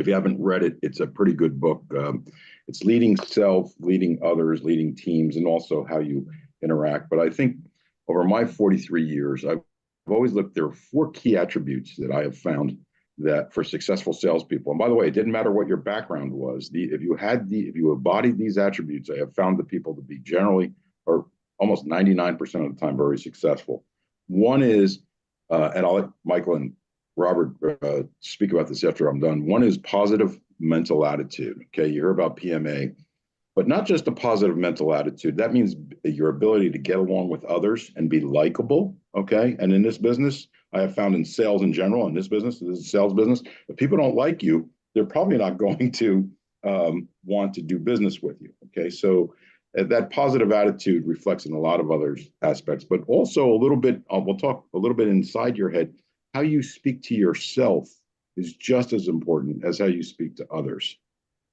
If you haven't read it, it's a pretty good book. It's leading self, leading others, leading teams, and also how you interact. But I think over my 43 years, I've always looked, there are four key attributes that I have found that for successful salespeople. And by the way, it didn't matter what your background was. If you embodied these attributes, I have found the people to be generally, or almost 99% of the time, very successful. One is, and I'll let Michael and Robert speak about this after I'm done. One is positive mental attitude. Okay, you hear about PMA, but not just a positive mental attitude. That means your ability to get along with others and be likable. Okay, and in this business, I have found in sales in general, in this business, this is a sales business, if people don't like you, they're probably not going to want to do business with you. Okay, so that positive attitude reflects in a lot of other aspects, but also a little bit, we'll talk a little bit inside your head. How you speak to yourself is just as important as how you speak to others.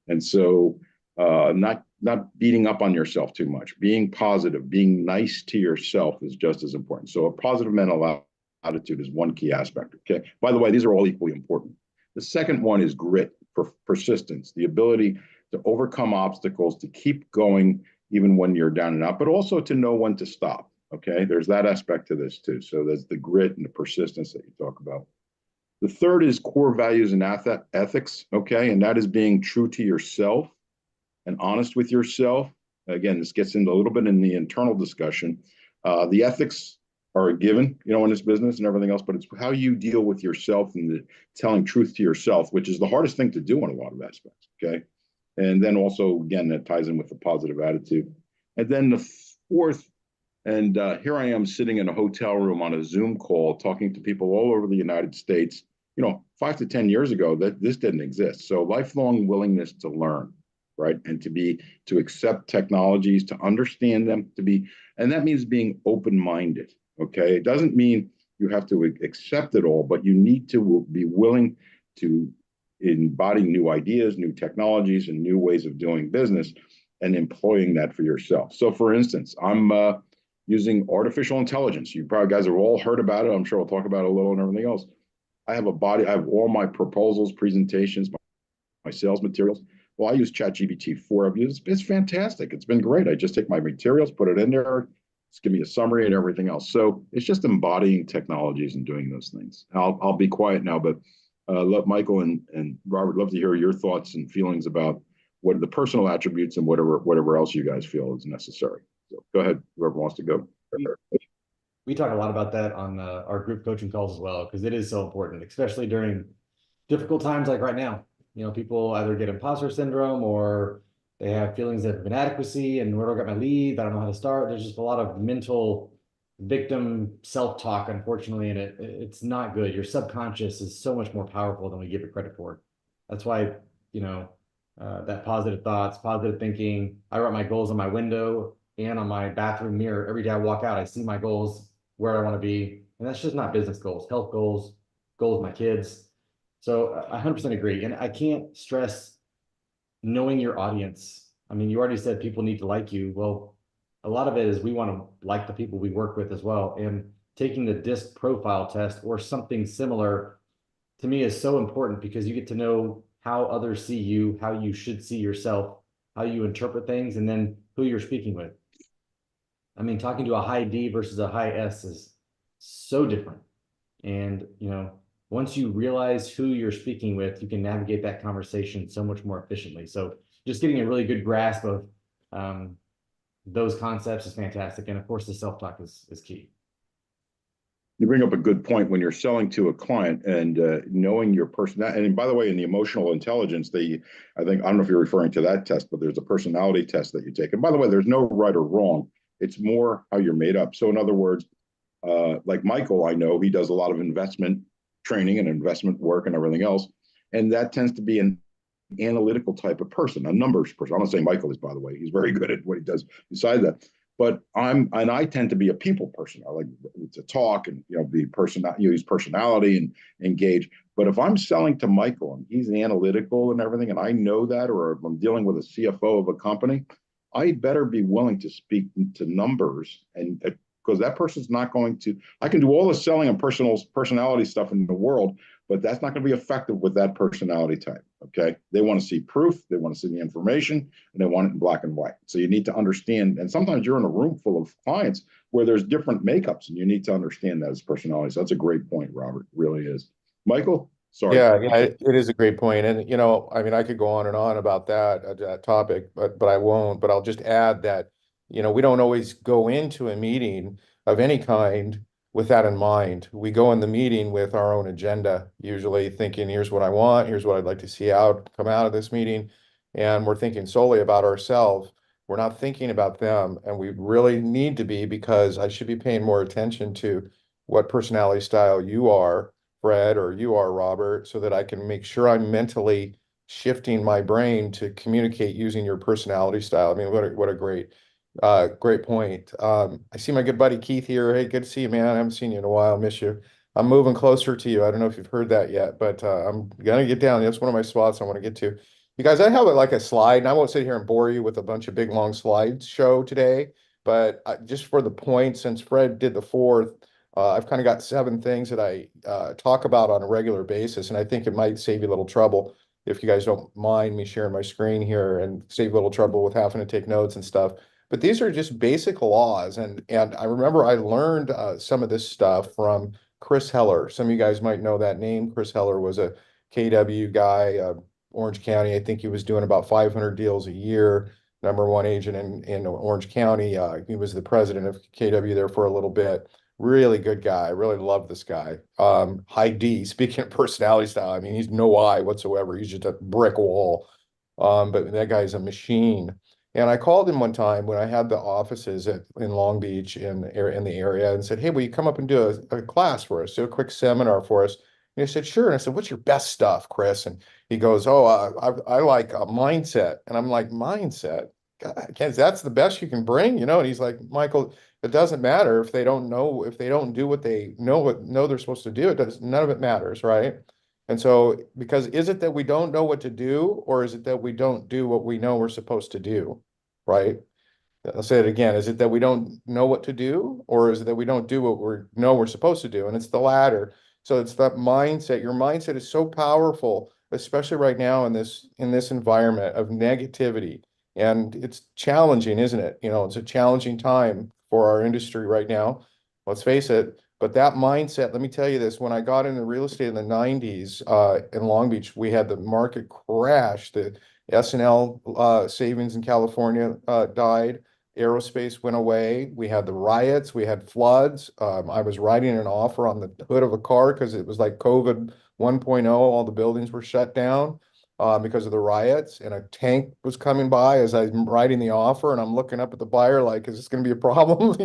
And so not beating up on yourself too much, being positive, being nice to yourself is just as important. So a positive mental attitude is one key aspect. Okay. By the way, these are all equally important. The second one is grit, persistence, the ability to overcome obstacles, to keep going even when you're down and out, but also to know when to stop. Okay, there's that aspect to this too. So there's the grit and the persistence that you talk about. The third is core values and ethics. Okay, and that is being true to yourself and honest with yourself. Again, this gets into a little bit in the internal discussion. The ethics are a given, in this business and everything else, but it's how you deal with yourself and telling truth to yourself, which is the hardest thing to do in a lot of aspects. Okay, and then also again that ties in with the positive attitude. And then the fourth. And here I am sitting in a hotel room on a Zoom call, talking to people all over the United States. 5 to 10 years ago, that this didn't exist. So lifelong willingness to learn, right, and to accept technologies, to understand them, and that means being open-minded. Okay, it doesn't mean you have to accept it all, but you need to be willing to embody new ideas, new technologies, and new ways of doing business, and employing that for yourself. So, for instance, I'm using artificial intelligence. You probably guys have all heard about it. I'm sure we'll talk about it a little and everything else. I have all my proposals, presentations, my sales materials. Well, I use ChatGPT 4. I've used it's fantastic. It's been great. I just take my materials, put it in there, it's give me a summary and everything else. So it's just embodying technologies and doing those things. I'll be quiet now, but let Michael and Robert, love to hear your thoughts and feelings about what are the personal attributes and whatever else you guys feel is necessary. So go ahead, whoever wants to go. We talk a lot about that on our group coaching calls as well, because it is so important, especially during difficult times like right now. People either get imposter syndrome or they have feelings of inadequacy and where do I get my lead? I don't know how to start. There's just a lot of mental victim self-talk, unfortunately, and it's not good. Your subconscious is so much more powerful than we give it credit for. That's why, that positive thoughts, positive thinking. I write my goals on my window and on my bathroom mirror. Every day I walk out, I see my goals, where I want to be. And that's just not business goals, health goals, goals with my kids. So I 100% agree. And I can't stress knowing your audience. I mean, you already said people need to like you. Well, a lot of it is we want to like the people we work with as well. And taking the DISC profile test or something similar to me is so important, because you get to know how others see you, how you should see yourself, how you interpret things, and then who you're speaking with. I mean, talking to a high D versus a high S is so different. And, once you realize who you're speaking with, you can navigate that conversation so much more efficiently. So just getting a really good grasp of those concepts is fantastic. And of course, the self-talk is key. You bring up a good point when you're selling to a client and knowing your personality. And by the way, in the emotional intelligence, I don't know if you're referring to that test, but there's a personality test that you take. And by the way, there's no right or wrong. It's more how you're made up. So in other words, like Michael, I know he does a lot of investment training and investment work and everything else. And that tends to be an analytical type of person, a numbers person. I'm not saying Michael is, by the way. He's very good at what he does besides that. But I tend to be a people person. I like to talk and use personality and engage. But if I'm selling to Michael and he's analytical and everything, and I know that, or if I'm dealing with a CFO of a company, I better be willing to speak to numbers, and because that person's not going to. I can do all the selling and personality stuff in the world, but that's not going to be effective with that personality type. Okay. They want to see proof, they want to see the information, and they want it in black and white. So you need to understand, and sometimes you're in a room full of clients where there's different makeups, and you need to understand that as personality. So that's a great point, Robert. It really is. Michael, sorry. Yeah, it is a great point. And, I mean, I could go on and on about that topic, but I won't. But I'll just add that, we don't always go into a meeting of any kind with that in mind. We go in the meeting with our own agenda, usually thinking, here's what I want, here's what I'd like to see come out of this meeting. And we're thinking solely about ourselves. We're not thinking about them. And we really need to be, because I should be paying more attention to what personality style you are, Fred, or you are, Robert, so that I can make sure I'm mentally shifting my brain to communicate using your personality style. I mean, what a great point. I see my good buddy Keith here. Hey, good to see you, man. I haven't seen you in a while. Miss you. I'm moving closer to you. I don't know if you've heard that yet, but I'm gonna get down. That's one of my spots I want to get to. You guys, I have like a slide, and I won't sit here and bore you with a bunch of big long slides show today, but just for the point, since Fred did the fourth, I've kind of got 7 things that I talk about on a regular basis, and I think it might save you a little trouble if you guys don't mind me sharing my screen here, and save a little trouble with having to take notes and stuff. But these are just basic laws, and I remember I learned some of this stuff from Chris Heller. Some of you guys might know that name. Chris Heller was a KW guy, Orange County. I think he was doing about 500 deals a year. #1 agent in Orange County. He was the president of KW there for a little bit. Really good guy. Really love this guy. High D, speaking of personality style, I mean, he's no I whatsoever. He's just a brick wall. But that guy's a machine. And I called him one time when I had the offices in Long Beach in the area, and said, hey, will you come up and do a class for us, do a quick seminar for us? And he said, sure. And I said, what's your best stuff, Chris? And he goes, oh, I like a mindset. And I'm like, mindset? God, that's the best you can bring, And he's like, Michael, it doesn't matter if they don't know, if they don't do what they know they're supposed to do. None of it matters, right? And so, because is it that we don't know what to do, or is it that we don't do what we know we're supposed to do, right? I'll say it again. Is it that we don't know what to do, or is it that we don't do what we're supposed to do? And it's the latter. So it's that mindset. Your mindset is so powerful, especially right now in this environment of negativity. And it's challenging, isn't it? It's a challenging time for our industry right now. Let's face it. But that mindset, let me tell you this, when I got into real estate in the 90s in Long Beach, we had the market crash. The S&L savings in California died. Aerospace went away. We had the riots. We had floods. I was writing an offer on the hood of a car because it was like COVID 1.0. All the buildings were shut down because of the riots. And a tank was coming by as I'm writing the offer. And I'm looking up at the buyer like, is this going to be a problem?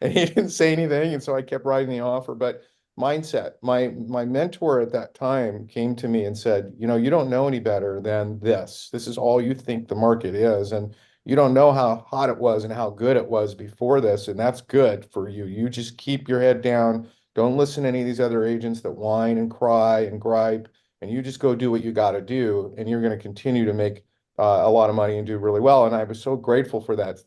And he didn't say anything. And so I kept writing the offer. But mindset, my mentor at that time came to me and said, you don't know any better than this. This is all you think the market is. And you don't know how hot it was and how good it was before this, and that's good for you. You just keep your head down. Don't listen to any of these other agents that whine and cry and gripe, and you just go do what you got to do, and you're going to continue to make a lot of money and do really well. And I was so grateful for that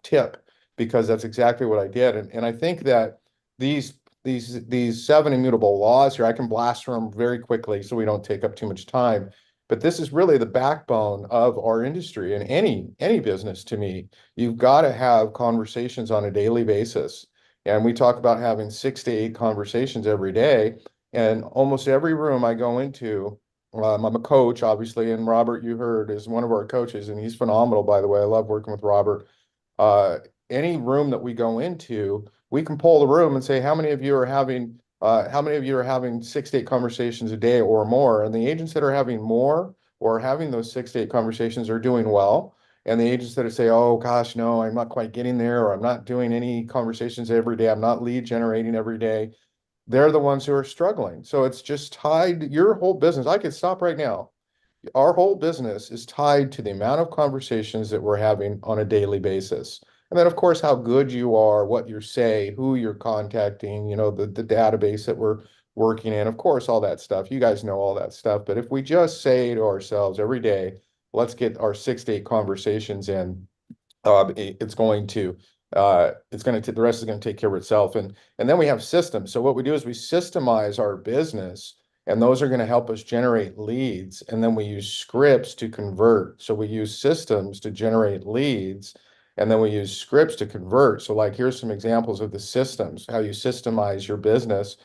tip, because that's exactly what I did. And I think that these 7 immutable laws here, I can blast through them very quickly so we don't take up too much time. But this is really the backbone of our industry and any business to me. You've got to have conversations on a daily basis. And we talk about having 6 to 8 conversations every day. And almost every room I go into, I'm a coach, obviously, and Robert, you heard, is one of our coaches, and he's phenomenal, by the way. I love working with Robert. Any room that we go into, we can poll the room and say, how many of you are having 6 to 8 conversations a day or more? And the agents that are having more or having those 6 to 8 conversations are doing well. And the agents that say, oh gosh, no, I'm not quite getting there, or I'm not doing any conversations every day, I'm not lead generating every day, they're the ones who are struggling. So it's just tied, your whole business. I could stop right now. Our whole business is tied to the amount of conversations that we're having on a daily basis. And then, of course, how good you are, what you say, who you're contacting, the database that we're working in, of course, all that stuff. You guys know all that stuff. But if we just say to ourselves every day, let's get our 6 to 8 conversations in, it's going to the rest is going to take care of itself. And then we have systems. So what we do is we systemize our business And those are going to help us generate leads. And then we use scripts to convert. So we use systems to generate leads. And then we use scripts to convert. So like, here's some examples of the systems, how you systemize your business.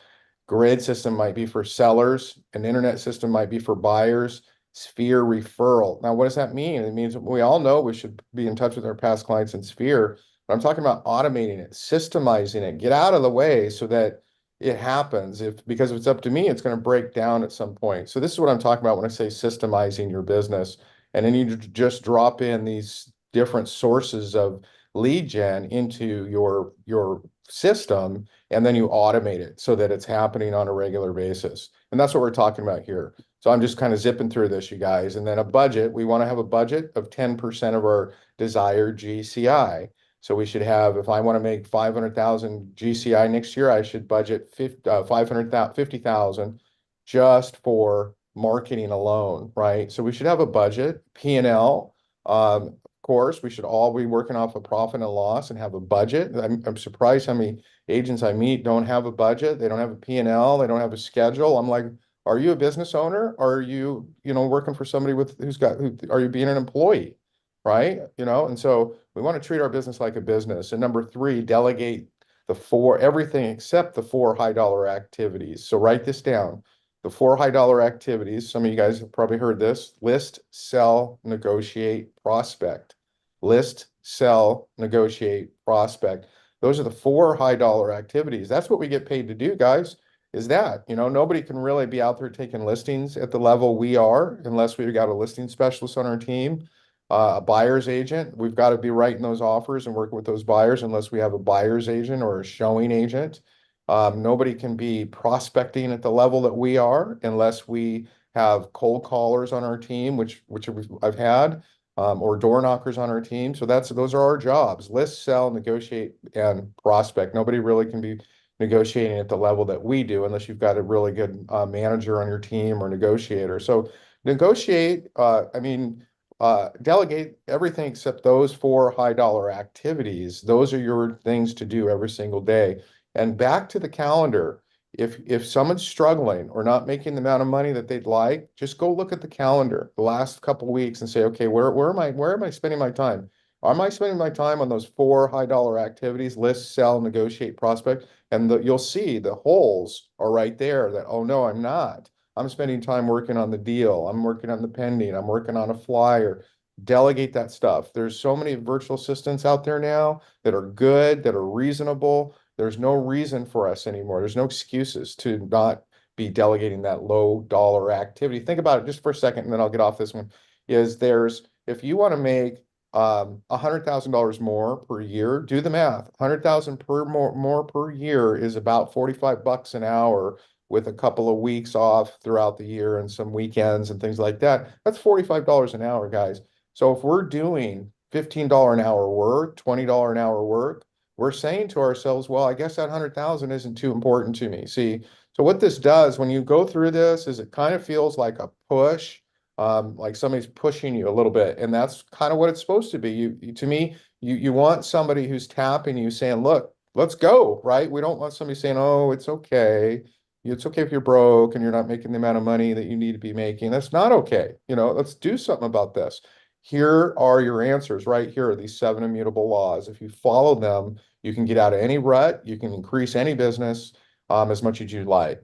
Grid system might be for sellers. An internet system might be for buyers. Sphere referral. Now, what does that mean? It means we all know we should be in touch with our past clients in Sphere, but I'm talking about automating it, systemizing it, get out of the way so that it happens. Because if it's up to me, it's going to break down at some point. So this is what I'm talking about when I say systemizing your business. And then you just drop in these different sources of lead gen into your system, and then you automate it so that it's happening on a regular basis. And that's what we're talking about here. So I'm just kind of zipping through this, you guys. And then a budget, we want to have a budget of 10% of our desired GCI. So we should have, if I want to make 500,000 GCI next year, I should budget 50,000 just for marketing alone, right? So we should have a budget, P&L. Of course, we should all be working off a profit and loss and have a budget. I'm surprised how many agents I meet don't have a budget. They don't have a P&L. They don't have a schedule. I'm like, are you a business owner? Or are you, working for somebody are you being an employee? Right? And so we want to treat our business like a business. And number three, delegate everything except the 4 high dollar activities. So write this down. The 4 high dollar activities, some of you guys have probably heard this: list, sell, negotiate, prospect. List, sell, negotiate, prospect. Those are the 4 high dollar activities. That's what we get paid to do, guys. Is that, nobody can really be out there taking listings at the level we are unless we've got a listing specialist on our team, a buyer's agent. We've got to be writing those offers and working with those buyers unless we have a buyer's agent or a showing agent. Nobody can be prospecting at the level that we are unless we have cold callers on our team, which I've had, or door knockers on our team. So those are our jobs: list, sell, negotiate, and prospect. Nobody really can be negotiating at the level that we do unless you've got a really good manager on your team or negotiator. So negotiate, delegate everything except those 4 high dollar activities. Those are your things to do every single day. And back to the calendar. If someone's struggling or not making the amount of money that they'd like, just go look at the calendar the last couple of weeks and say, okay, where am I spending my time? Am I spending my time on those 4 high dollar activities: list, sell, negotiate, prospect? And you'll see the holes are right there that, oh no, I'm not. I'm spending time working on the deal. I'm working on the pending. I'm working on a flyer. Delegate that stuff. There's so many virtual assistants out there now that are good, that are reasonable. There's no reason for us anymore. There's no excuses to not be delegating that low dollar activity. Think about it just for a second, and then I'll get off this one. If you want to make $100,000 more per year, do the math. 100,000 more per year is about $45 an hour with a couple of weeks off throughout the year and some weekends and things like that. That's $45 an hour, guys. So if we're doing $15 an hour work, $20 an hour work, we're saying to ourselves, well, I guess that 100,000 isn't too important to me. See, so what this does when you go through this is it kind of feels like a push, like somebody's pushing you a little bit, and that's kind of what it's supposed to be. To me, you want somebody who's tapping you, saying, "Look, let's go," right? We don't want somebody saying, "Oh, it's okay. It's okay if you're broke and you're not making the amount of money that you need to be making." That's not okay. Let's do something about this. Here are your answers right here, are these 7 immutable laws. If you follow them, you can get out of any rut. You can increase any business as much as you like.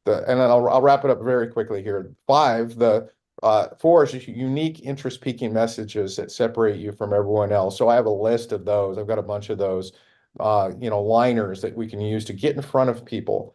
And then I'll wrap it up very quickly here. 5, 4 is just unique interest-piquing messages that separate you from everyone else. So I have a list of those. I've got a bunch of those, liners that we can use to get in front of people,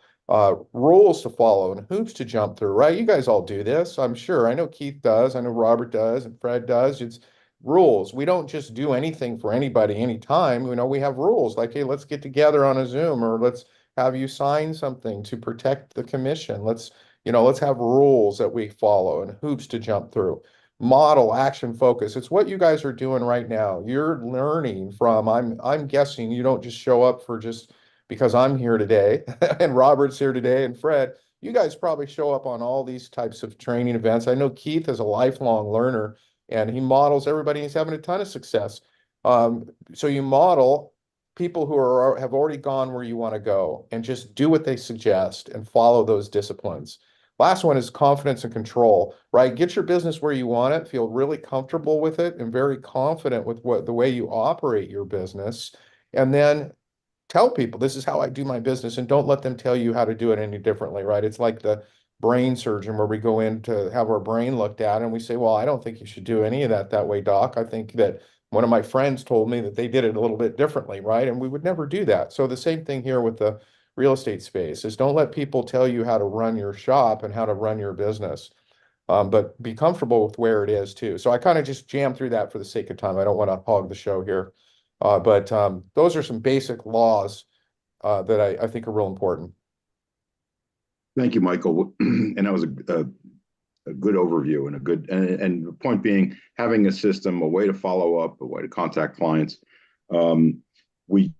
rules to follow and hoops to jump through, right? You guys all do this, I'm sure. I know Keith does. I know Robert does, and Fred does. It's rules. We don't just do anything for anybody anytime. We have rules like, hey, let's get together on a Zoom, or let's have you sign something to protect the commission. Let's have rules that we follow and hoops to jump through. Model, action, focus. It's what you guys are doing right now. You're learning from, I'm guessing you don't just show up for just because I'm here today and Robert's here today and Fred. You guys probably show up on all these types of training events. I know Keith is a lifelong learner and he models everybody. He's having a ton of success. So you model people who have already gone where you want to go, and just do what they suggest and follow those disciplines. Last one is confidence and control, right? Get your business where you want it, feel really comfortable with it and very confident with the way you operate your business. And then tell people this is how I do my business, and don't let them tell you how to do it any differently, right? It's like the brain surgeon where we go in to have our brain looked at and we say, well, I don't think you should do any of that way, doc. I think that one of my friends told me that they did it a little bit differently, right? And we would never do that. So the same thing here with the real estate space is don't let people tell you how to run your shop and how to run your business. But be comfortable with where it is too. So I kind of just jammed through that for the sake of time. I don't want to hog the show here. But those are some basic laws that I think are real important. Thank you, Michael. And that was a good overview and a good, and the point being, having a system, a way to follow up, a way to contact clients. We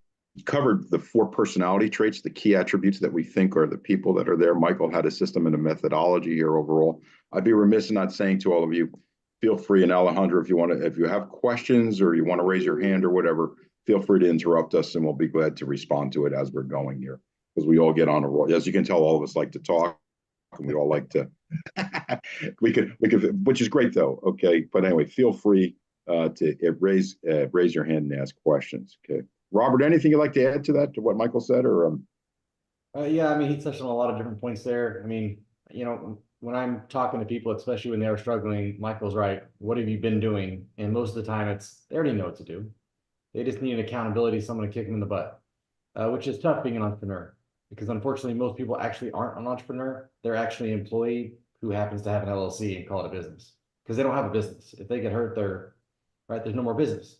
covered the 4 personality traits, the key attributes that we think are the people that are there. Michael had a system and a methodology here overall. I'd be remiss in not saying to all of you, feel free, and Alejandro, if you have questions or you want to raise your hand or whatever, feel free to interrupt us and we'll be glad to respond to it as we're going here. Because we all get on a roll. As you can tell, all of us like to talk and we all like to, we could, which is great though. Okay. But anyway, feel free to raise your hand and ask questions. Okay. Robert, anything you'd like to add to that, to what Michael said, or Yeah, I mean, he touched on a lot of different points there. I mean, when I'm talking to people, especially when they're struggling, Michael's right. What have you been doing? And most of the time they already know what to do. They just need an accountability, someone to kick them in the butt, which is tough being an entrepreneur because unfortunately, most people actually aren't an entrepreneur. They're actually an employee who happens to have an LLC and call it a business because they don't have a business. If they get hurt, there's no more business.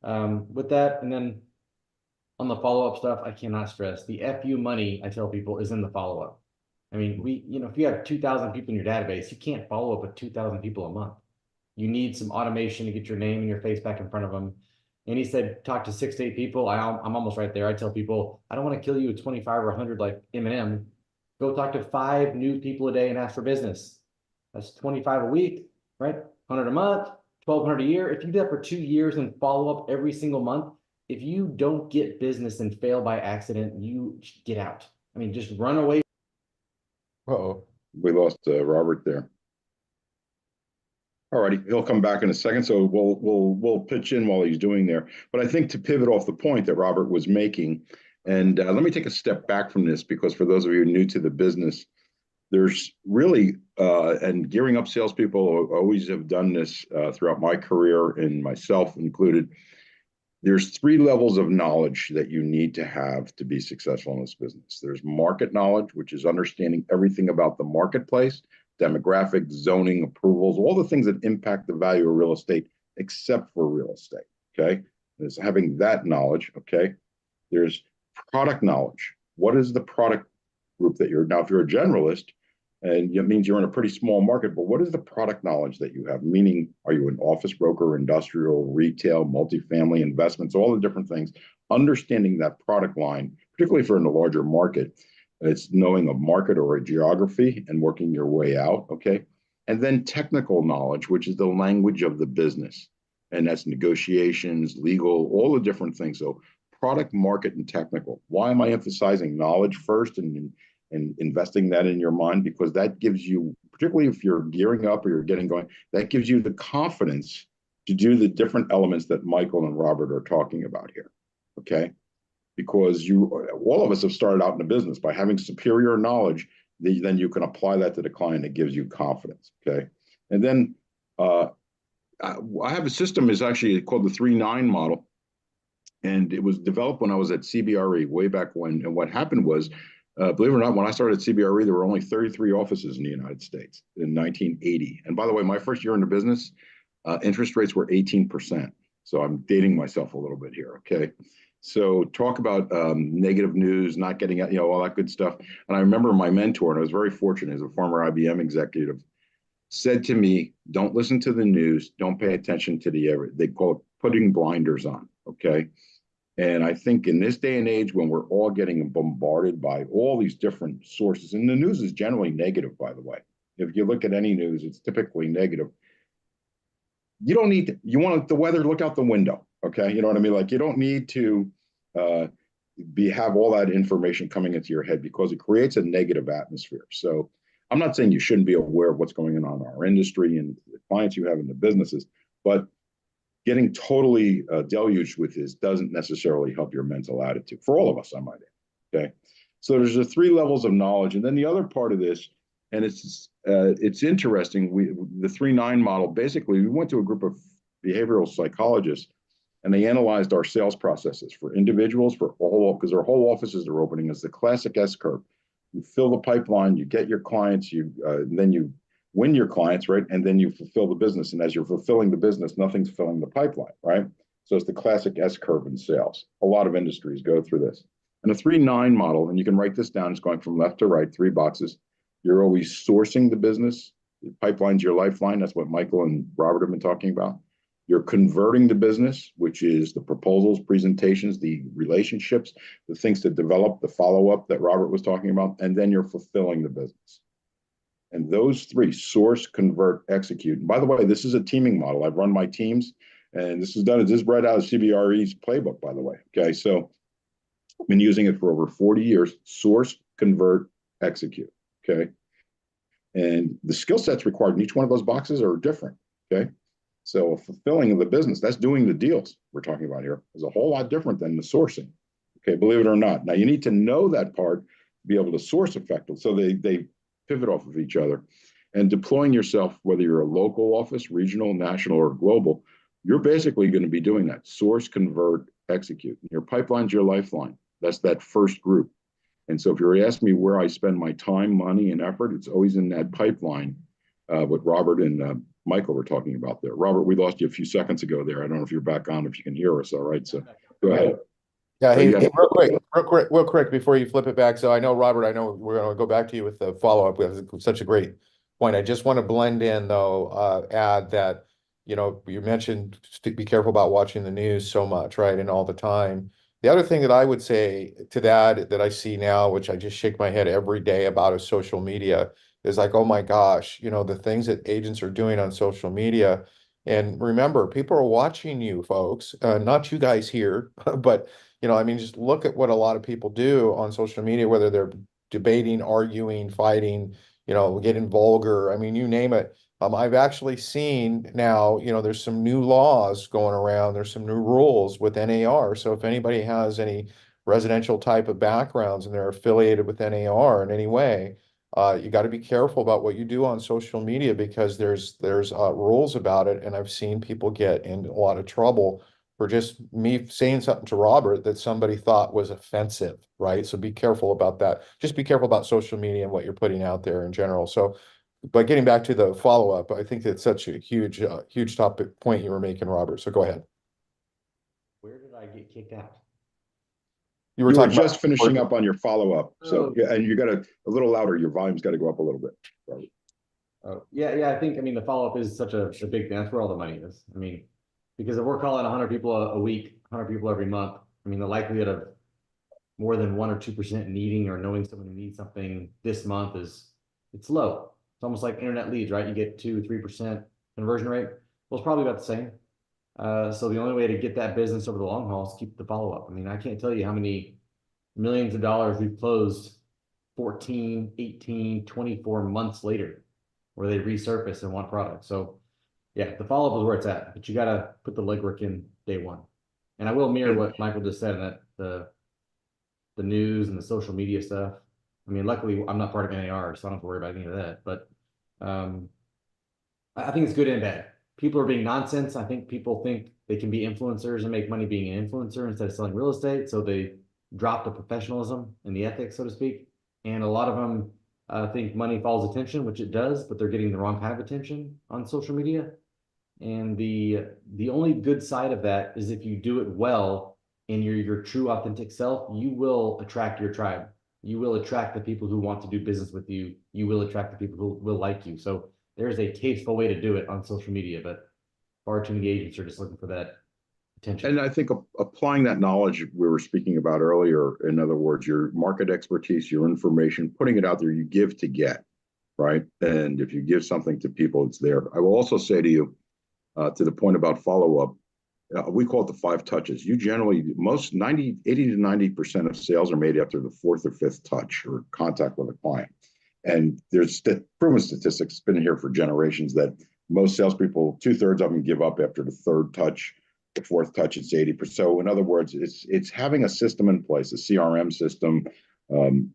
With that, and then on the follow-up stuff, I cannot stress the FU money I tell people is in the follow-up. I mean, if you have 2,000 people in your database, you can't follow up with 2,000 people a month. You need some automation to get your name and your face back in front of them. And he said, talk to 6 to 8 people. I'm almost right there. I tell people, I don't want to kill you with 25 or 100 like Eminem. Go talk to 5 new people a day and ask for business. That's 25 a week, right? 100 a month, 1,200 a year. If you do that for 2 years and follow up every single month, if you don't get business and fail by accident, you get out. I mean, just run away. Uh-oh. we lost Robert there. All righty, he'll come back in a second, so we'll pitch in while he's doing there. But I think to pivot off the point that Robert was making, and let me take a step back from this because for those of you new to the business, there's really and gearing up salespeople always have done this throughout my career and myself included. There's 3 levels of knowledge that you need to have to be successful in this business. There's market knowledge, which is understanding everything about the marketplace, demographics, zoning, approvals, all the things that impact the value of real estate, except for real estate. Okay. There's having that knowledge. Okay. There's product knowledge. What is the product group that you're now? If you're a generalist, and it means you're in a pretty small market, but what is the product knowledge that you have? Meaning, are you an office broker, industrial, retail, multifamily investments, all the different things? Understanding that product line, particularly if you're in a larger market, it's knowing a market or a geography and working your way out, okay? And then technical knowledge, which is the language of the business. And that's negotiations, legal, all the different things. So product, market, and technical. Why am I emphasizing knowledge first and investing that in your mind? Because that gives you, particularly if you're gearing up or you're getting going, that gives you the confidence to do the different elements that Michael and Robert are talking about here, okay? Because all of us have started out in a business by having superior knowledge, then you can apply that to the client. It gives you confidence, okay? And then I have a system is actually called the 3-9 model, and it was developed when I was at CBRE way back when. And what happened was, believe it or not, when I started at CBRE, there were only 33 offices in the United States in 1980. And by the way, my first year in the business, interest rates were 18%. So I'm dating myself a little bit here, okay? So talk about negative news, not getting out, all that good stuff. And I remember my mentor, and I was very fortunate, as a former IBM executive, said to me, don't listen to the news, don't pay attention to they call it putting blinders on, okay? And I think in this day and age, when we're all getting bombarded by all these different sources, and the news is generally negative, by the way. If you look at any news, it's typically negative. You don't need to, you want the weather, look out the window, okay? You know what I mean? Like, you don't need to have all that information coming into your head because it creates a negative atmosphere. So I'm not saying you shouldn't be aware of what's going on in our industry and the clients you have in the businesses, but getting totally deluged with this doesn't necessarily help your mental attitude for all of us, I might add. Okay. So there's the three levels of knowledge. And then the other part of this, and it's interesting, the 3-9 model, basically, we went to a group of behavioral psychologists and they analyzed our sales processes for individuals, for all, because our whole offices are opening. It's the classic S curve. You fill the pipeline, you get your clients, then you win your clients, right? And then you fulfill the business. And as you're fulfilling the business, nothing's filling the pipeline, right? So it's the classic S curve in sales. A lot of industries go through this. And a 3-9 model, and you can write this down, it's going from left to right, 3 boxes. You're always sourcing the business. The pipeline's your lifeline. That's what Michael and Robert have been talking about. You're converting the business, which is the proposals, presentations, the relationships, the things to develop, the follow-up that Robert was talking about, and then you're fulfilling the business. And those 3, source, convert, execute. And by the way, this is a teaming model. I've run my teams, and this is right out of CBRE's playbook, by the way. Okay, so I've been using it for over 40 years. Source, convert, execute. Okay, and the skill sets required in each one of those boxes are different. Okay, so fulfilling of the business, that's doing the deals we're talking about here, is a whole lot different than the sourcing. Okay, believe it or not. Now you need to know that part to be able to source effectively. So they pivot off of each other, and deploying yourself, whether you're a local office, regional, national, or global, you're basically going to be doing that. Source, convert, execute. Your pipeline's your lifeline. That's that first group. And so if you're asking me where I spend my time, money, and effort, it's always in that pipeline, what Robert and Michael were talking about there. Robert, we lost you a few seconds ago there. I don't know if you're back on, if you can hear us all right. So go ahead. Yeah, hey, real quick before you flip it back. So I know, Robert, I know we're going to go back to you with the follow-up. We have such a great point. I just want to blend in, though, add that, you mentioned to be careful about watching the news so much, right, and all the time. The other thing that I would say to that I see now, which I just shake my head every day about, is social media, is like, oh my gosh, the things that agents are doing on social media. And remember, people are watching you folks, not you guys here, but, I mean, just look at what a lot of people do on social media, whether they're debating, arguing, fighting, getting vulgar. I mean, you name it. I've actually seen now, there's some new laws going around. There's some new rules with NAR. So if anybody has any residential type of backgrounds and they're affiliated with NAR in any way, you got to be careful about what you do on social media, because there's rules about it. And I've seen people get in a lot of trouble for just me saying something to Robert that somebody thought was offensive, right? So be careful about that. Just be careful about social media and what you're putting out there in general. So, but getting back to the follow-up, I think it's such a huge topic point you were making, Robert. So go ahead. Where did I get kicked out? You were just finishing up on your follow-up. So yeah, and you got a little louder. Your volume's got to go up a little bit. Right? Oh, yeah. I think, the follow-up is such a big thing. That's where all the money is. I mean, because if we're calling 100 people a week, 100 people every month, the likelihood of more than 1 or 2% needing or knowing someone who needs something this month it's low. It's almost like internet leads, right? You get 2-3% conversion rate. Well, it's probably about the same. So the only way to get that business over the long haul is keep the follow-up. I can't tell you how many millions of dollars we've closed 14, 18, 24 months later, where they resurface and want product. So yeah, the follow-up is where it's at, but you got to put the legwork in day one. And I will mirror what Michael just said, that the news and the social media stuff. Luckily I'm not part of NAR, so I don't have to worry about any of that, but I think it's good and bad. People are being nonsense. I think people think they can be influencers and make money being an influencer instead of selling real estate. So they drop the professionalism and the ethics, so to speak. And a lot of them think money follows attention, which it does, but they're getting the wrong kind of attention on social media. And the only good side of that is if you do it well and you're your true authentic self, you will attract your tribe. You will attract the people who want to do business with you. You will attract the people who will like you. So there's a tasteful way to do it on social media, but far too many agents are just looking for that attention. And I think applying that knowledge we were speaking about earlier, in other words, your market expertise, your information, putting it out there, you give to get, right? And if you give something to people, it's there. I will also say to you, to the point about follow-up, we call it the 5 touches. You generally, 80 to 90% of sales are made after the 4th or 5th touch or contact with a client. And there's proven statistics, it's been here for generations, that most salespeople, 2/3 of them give up after the third touch. The fourth touch, it's 80%. So in other words, it's having a system in place, a CRM system,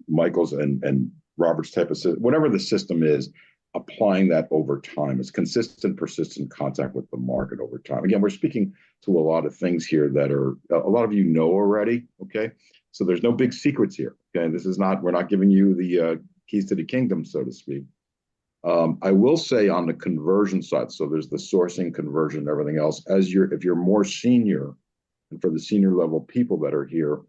Michael's and Robert's type of system, whatever the system is, applying that over time. It's consistent, persistent contact with the market over time. Again, we're speaking to a lot of things here that are a lot of you know already. Okay, so there's no big secrets here. Okay, this is not, we're not giving you the keys to the kingdom, so to speak. I will say on the conversion side, so there's the sourcing, conversion, everything else. If you're more senior, and for the senior level people that are here,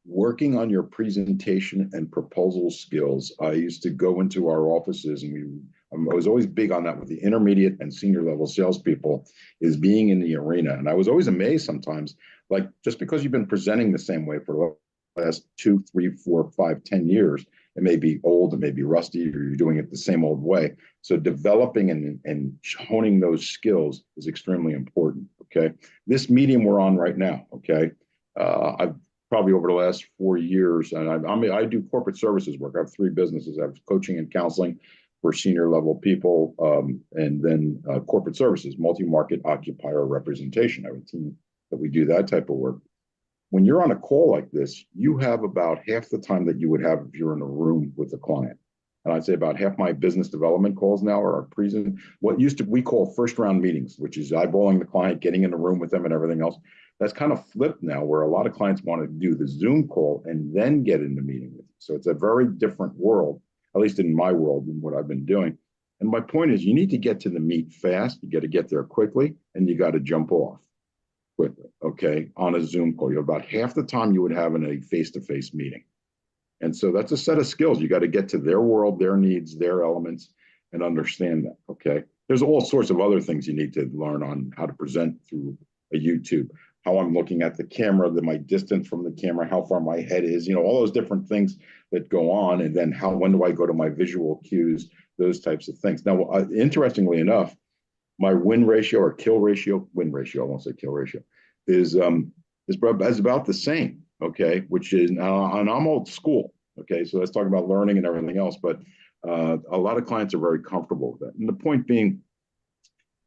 working on your presentation and proposal skills. I used to go into our offices, and I was always big on that with the intermediate and senior level salespeople, is being in the arena. And I was always amazed sometimes, like, just because you've been presenting the same way for the last 2, 3, 4, 5, 10 years, it may be old, it may be rusty, or you're doing it the same old way. So developing and honing those skills is extremely important. Okay, this medium we're on right now. Okay, I've probably over the last 4 years, and I do corporate services work. I have 3 businesses. I have coaching and counseling for senior level people, and then corporate services, multi-market occupier representation. I have a team that we do that type of work. When you're on a call like this, you have about half the time that you would have if you're in a room with a client. And I'd say about half my business development calls now are what used to we call first round meetings, which is eyeballing the client, getting in the room with them and everything else. That's kind of flipped now, where a lot of clients want to do the Zoom call and then get in the meeting with you. So it's a very different world, at least in my world, than what I've been doing. And my point is, you need to get to the meat fast. You got to get there quickly, and you got to jump off quickly. Okay, on a Zoom call, you're about half the time you would have in a face-to-face meeting. And so that's a set of skills. You got to get to their world, their needs, their elements, and understand that. Okay, there's all sorts of other things you need to learn on how to present through a YouTube, how I'm looking at the camera, my distance from the camera, how far my head is, all those different things that go on. And then when do I go to my visual cues, those types of things. Now, interestingly enough, my win ratio, I won't say kill ratio, is about the same. Okay, which is, and I'm old school. Okay, so let's talk about learning and everything else. But a lot of clients are very comfortable with that. And the point being,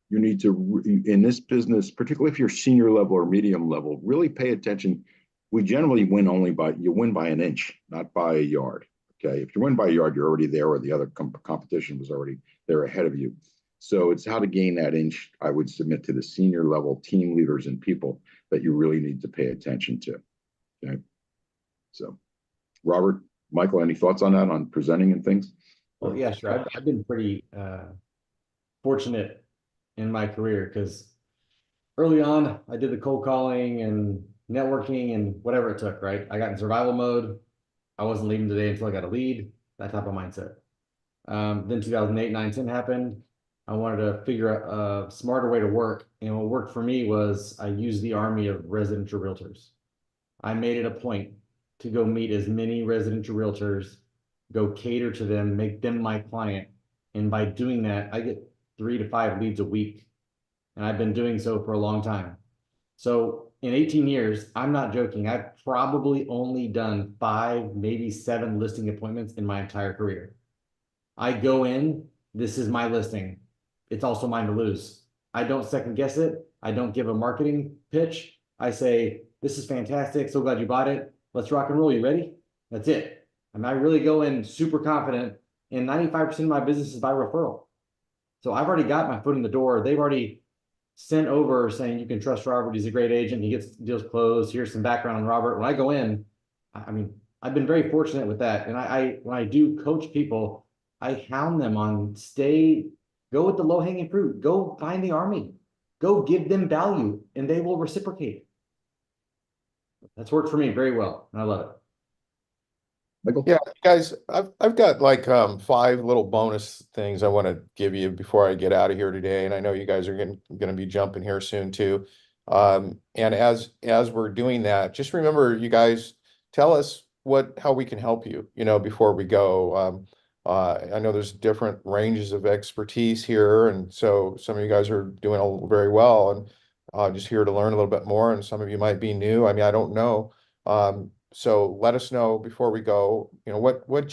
you need to, in this business, particularly if you're senior level or medium level, really pay attention. We generally win you win by an inch, not by a yard. Okay, if you win by a yard, you're already there, or the other competition was already there ahead of you. So it's how to gain that inch. I would submit to the senior level team leaders and people that you really need to pay attention to. Okay, so Robert, Michael, any thoughts on that, on presenting and things? Well, yeah, sure. I've been pretty fortunate in my career, because early on I did the cold calling and networking and whatever it took, right? I got in survival mode. I wasn't leaving today until I got a lead, that type of mindset. Then 2008, 9, 10 happened. I wanted to figure out a smarter way to work. And what worked for me was I used the army of residential realtors. I made it a point to go meet as many residential realtors, go cater to them, make them my client. And by doing that, I get 3 to 5 leads a week. And I've been doing so for a long time. So in 18 years, I'm not joking, I've probably only done 5, maybe 7 listing appointments in my entire career. I go in, this is my listing. It's also mine to lose. I don't second guess it. I don't give a marketing pitch. I say, this is fantastic. So glad you bought it. Let's rock and roll. You ready? That's it. I mean, I really go in super confident, and 95% of my business is by referral. So I've already got my foot in the door. They've already sent over saying, you can trust Robert. He's a great agent. He gets deals closed. Here's some background on Robert. When I go in, I mean, I've been very fortunate with that. And when I do coach people, I hound them on go with the low hanging fruit, go find the army, go give them value, and they will reciprocate. That's worked for me very well, and I love it. Michael? Yeah, guys, I've got like 5 little bonus things I want to give you before I get out of here today, and I know you guys are going to be jumping here soon too. And as we're doing that, just remember, you guys, tell us how we can help you, before we go. I know there's different ranges of expertise here, and so some of you guys are doing very well, and just here to learn a little bit more, and some of you might be new. I mean, I don't know. So let us know before we go, you know, what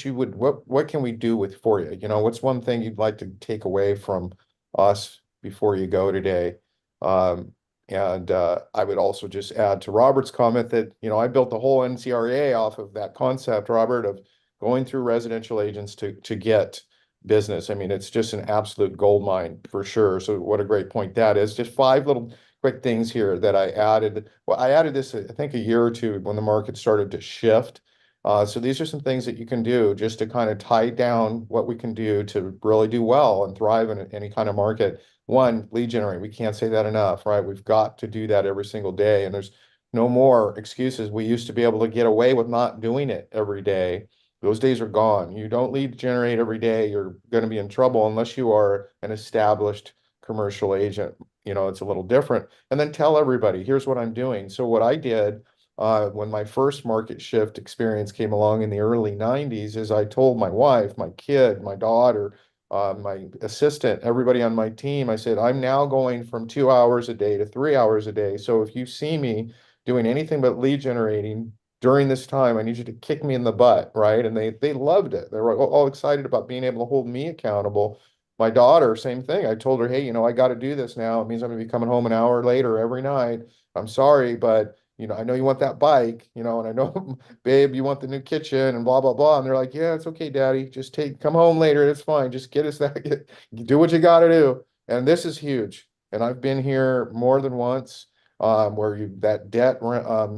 can we do for you? You know, what's one thing you'd like to take away from us before you go today? Um, and I would also just add to Robert's comment that, you know, I built the whole NCRA off of that concept, Robert, of going through residential agents to get business. I mean, it's just an absolute gold mine for sure. So what a great point that is. Just five little quick things here that I added. Well, I added this, I think, a year or two when the market started to shift. So these are some things that you can do just to kind of tie down what we can do to really do well and thrive in any kind of market. One, lead generate. We can't say that enough, right? We've got to do that every single day. And there's no more excuses. We used to be able to get away with not doing it every day. Those days are gone. You don't lead generate every day, you're going to be in trouble unless you are an established commercial agent. You know, it's a little different. And then tell everybody, here's what I'm doing. So what I did when my first market shift experience came along in the early 90s is I told my wife, my kid, my daughter, my assistant, everybody on my team, I said, I'm now going from 2 hours a day to 3 hours a day. So if you see me doing anything but lead generating during this time, I need you to kick me in the butt, right? And they loved it. They were all excited about being able to hold me accountable. My daughter, same thing. I told her, hey, you know, I got to do this now. It means I'm going to be coming home an hour later every night. I'm sorry, but you know, I know you want that bike, you know, and I know, babe, you want the new kitchen and blah, blah, blah. And they're like, yeah, it's okay, daddy. Just come home later. It's fine. Just get us that, do what you got to do. And this is huge. And I've been here more than once where that debt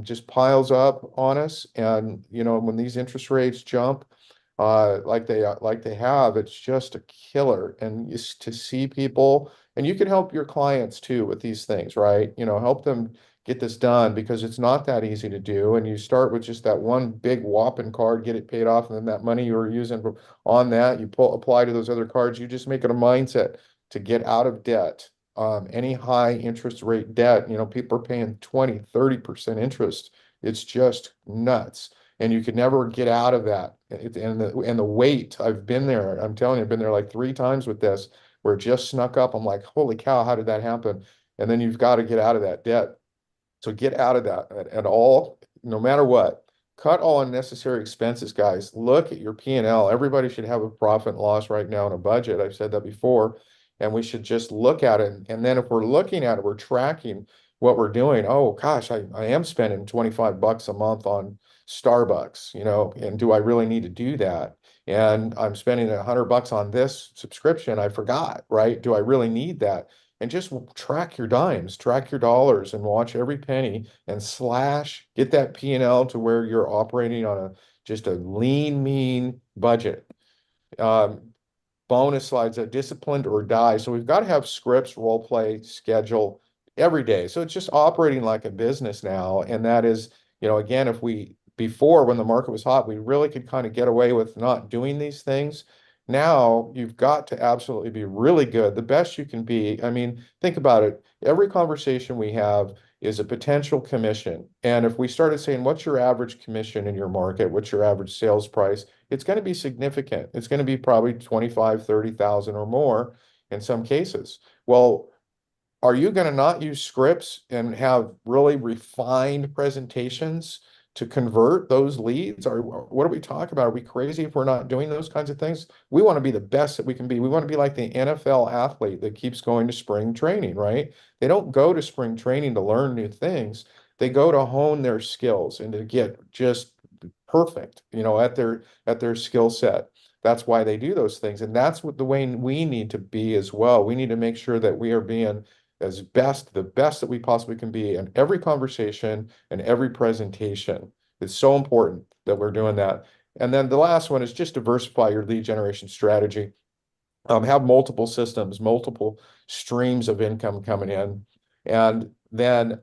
just piles up on us. And, you know, when these interest rates jump, like they have, it's just a killer. And just to see people, and you can help your clients too with these things, right? You know, help them get this done because it's not that easy to do. And you start with just that one big whopping card, get it paid off, and then that money you were using on that, you apply to those other cards. You just make it a mindset to get out of debt. Any high interest rate debt, you know, people are paying 20, 30% interest. It's just nuts. And you could never get out of that. And the weight, I've been there. I'm telling you, I've been there like 3 times with this, where it just snuck up. I'm like, holy cow, how did that happen? And then you've got to get out of that debt. So get out of that at all, no matter what. Cut all unnecessary expenses, guys. Look at your P&L. Everybody should have a profit and loss right now in a budget. I've said that before. And we should just look at it. And then if we're looking at it, we're tracking what we're doing. Oh gosh, I am spending 25 bucks a month on Starbucks, you know, and do I really need to do that? And I'm spending 100 bucks on this subscription. I forgot, right? Do I really need that? And just track your dimes, track your dollars, and watch every penny and get that P&L to where you're operating on just a lean, mean budget. Um, Bonus slides, a disciplined or die. So we've got to have scripts, role play, schedule every day. So it's just operating like a business now. And that is, you know, again, before when the market was hot, we really could kind of get away with not doing these things. Now you've got to absolutely be really good, the best you can be. I mean, think about it. Every conversation we have is a potential commission. And if we started saying, what's your average commission in your market? What's your average sales price? It's going to be significant. It's going to be probably 25, 30,000 or more in some cases. Well, are you going to not use scripts and have really refined presentations to convert those leads? Or what are we talking about? Are we crazy if we're not doing those kinds of things? We want to be the best that we can be. We want to be like the NFL athlete that keeps going to spring training, right? They don't go to spring training to learn new things. They go to hone their skills and to get just perfect, you know, at their skill set. That's why they do those things. And that's what the way we need to be as well. We need to make sure that we are being the best that we possibly can be in every conversation and every presentation. It's so important that we're doing that. And then the last one is just diversify your lead generation strategy. Have multiple systems, multiple streams of income coming in, and then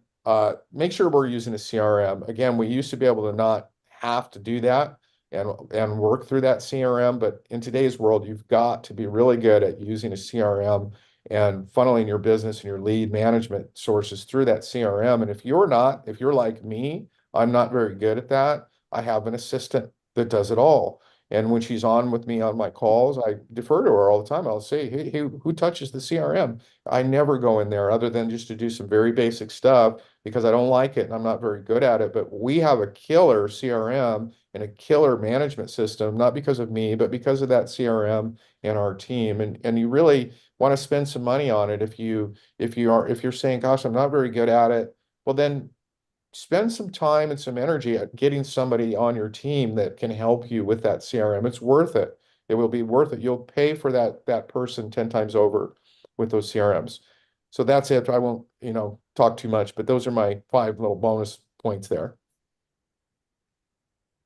make sure we're using a CRM. Again, we used to be able to not have to do that and work through that CRM, but in today's world, you've got to be really good at using a CRM and funneling your business and your lead management sources through that CRM. And if you're like me, I'm not very good at that. I have an assistant that does it all. And when she's on with me on my calls, I defer to her all the time. I'll say, hey, who touches the CRM? I never go in there other than just to do some very basic stuff because I don't like it and I'm not very good at it, but we have a killer CRM and a killer management system, not because of me, but because of that CRM and our team. And you really want to spend some money on it if you're saying, gosh, I'm not very good at it. Well, then spend some time and some energy at getting somebody on your team that can help you with that CRM. It's worth it. It will be worth it. You'll pay for that person 10 times over with those CRMs. So that's it. I won't, talk too much, but those are my 5 little bonus points there.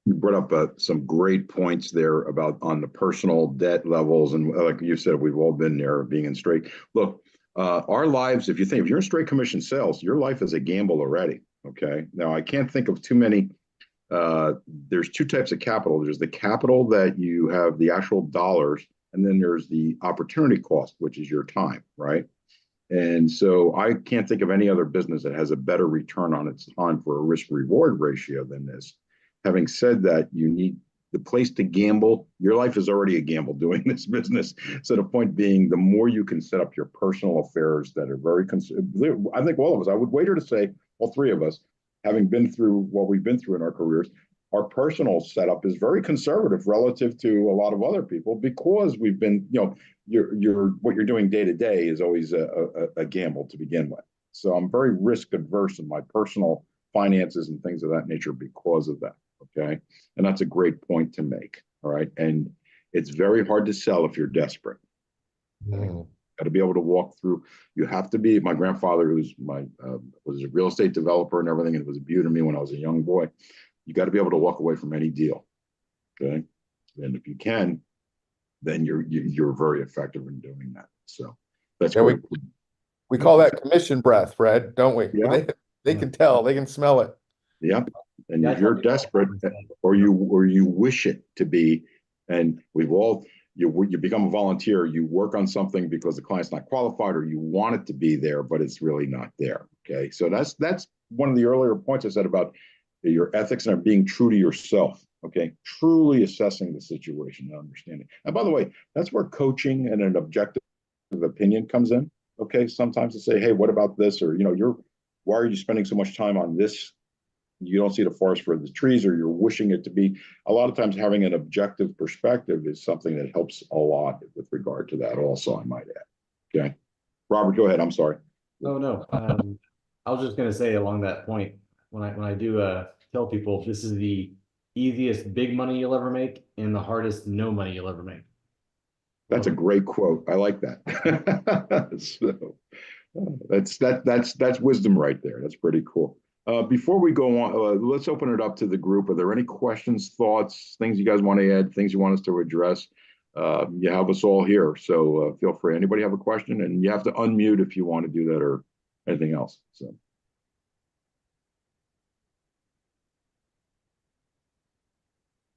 You brought up some great points there about on the personal debt levels. And like you said, we've all been there being in straight. Look, our lives, if you're in straight commission sales, your life is a gamble already. Okay. Now, I can't think of too many. There's 2 types of capital. There's the capital that you have the actual dollars, and then there's the opportunity cost, which is your time, right? And so I can't think of any other business that has a better return on its time for a risk reward ratio than this. Having said that, you need the place to gamble. Your life is already a gamble doing this business. So the point being, the more you can set up your personal affairs that are very, I think all of us, I would wager to say, all 3 of us, having been through what we've been through in our careers, our personal setup is very conservative relative to a lot of other people, because we've been, what you're doing day to day is always a gamble to begin with. So I'm very risk adverse in my personal finances and things of that nature because of that. Okay. And that's a great point to make. All right. And it's very hard to sell if you're desperate. Got to be able to walk through. You have to be. My grandfather, who's was a real estate developer and everything, and it was a beauty to me when I was a young boy. You got to be able to walk away from any deal. Okay. And if you can, then you're very effective in doing that. So that's great. We call that commission breath, Fred, don't we? Yeah. They can tell, they can smell it. Yeah. And if you're desperate, or you wish it to be, and you become a volunteer, you work on something because the client's not qualified, or you want it to be there, but it's really not there. Okay. So that's one of the earlier points I said about your ethics and being true to yourself. Okay. Truly assessing the situation and understanding. And by the way, that's where coaching and an objective opinion comes in. Okay. Sometimes to say, hey, what about this? Or, why are you spending so much time on this? You don't see the forest for the trees, or you're wishing it to be. A lot of times having an objective perspective is something that helps a lot with regard to that also, I might add. Okay. Robert, go ahead. I'm sorry. No. I was just going to say along that point, when I do tell people this is the easiest big money you'll ever make and the hardest no money you'll ever make. That's a great quote. I like that. So that's wisdom right there. That's pretty cool. Before we go on, let's open it up to the group. Are there any questions, thoughts, things you guys want to add, things you want us to address? You have us all here, so feel free. Anybody have a question? And you have to unmute if you want to do that or anything else. So.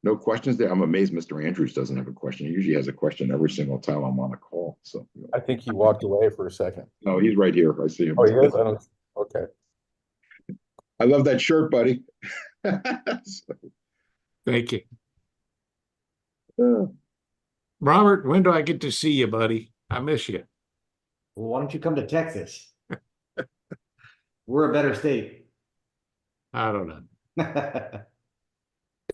No questions there. I'm amazed Mr. Andrews doesn't have a question. He usually has a question every single time I'm on a call. So I think he walked away for a second. No, he's right here. I see him. Oh, he is? Okay. I love that shirt, buddy. Thank you. Robert, when do I get to see you, buddy? I miss you. Well, why don't you come to Texas? We're a better state. I don't know.